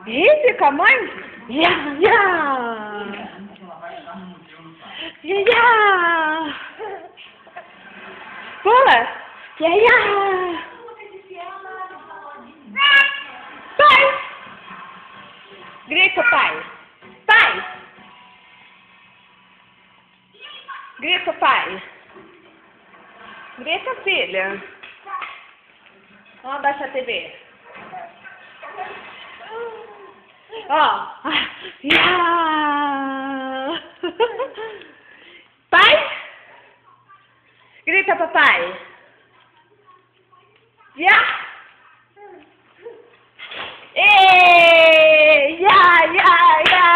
Esse com a mãe? Ya, ya! Ya, ya! Pula! Ya, ya! Pai! Grita, pai! Pai! Grita, pai! Grita, filha! Vamos abaixar a TV. Ó! Ya! Pai! Grita, papai! Ya! Ei! Ya, ya, ya!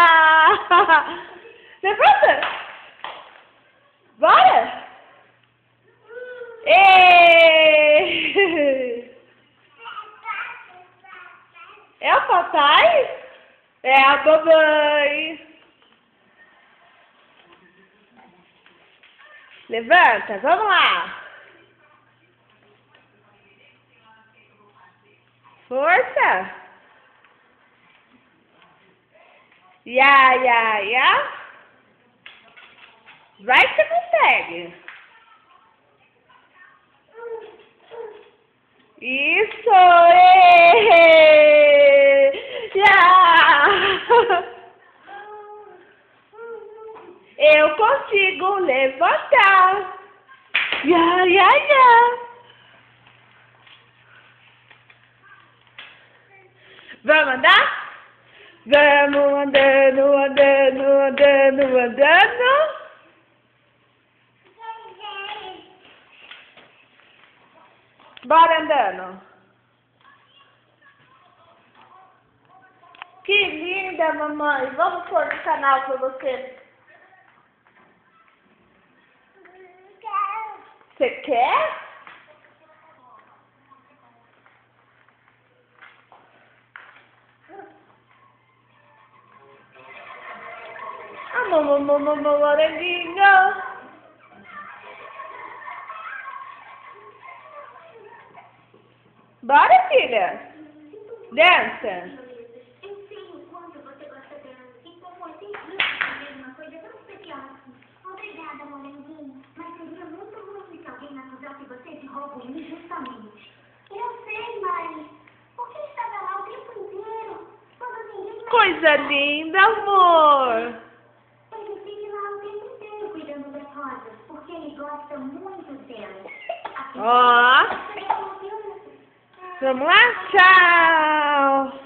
Levanta! Bora! Ei! É o papai? É a mamãe. Levanta, vamos lá. Força. Ya, ya, ya. Vai que você consegue. Isso! Ya! Eu consigo levantar. Ya, ya, ya. Vamos andar? Vamos andando, andando, andando, andando. Bora andando. Que linda, mamãe. Vamos pôr no canal pra você. Você quer? Ah, moranguinho. Bora, filha. Dança. Eu sei o quanto você gosta dela. E como é sempre fazer uma coisa tão especial assim. Obrigada, moranguinho. Mas seria muito ruim se alguém acusasse você de roubo injustamente. Eu sei, mãe. Por que estava lá o tempo inteiro? Quando ninguém mais... Coisa linda, amor. Ele fica lá o tempo inteiro cuidando das rosas, porque ele gosta muito delas. Ó. Vamos lá? Tchau.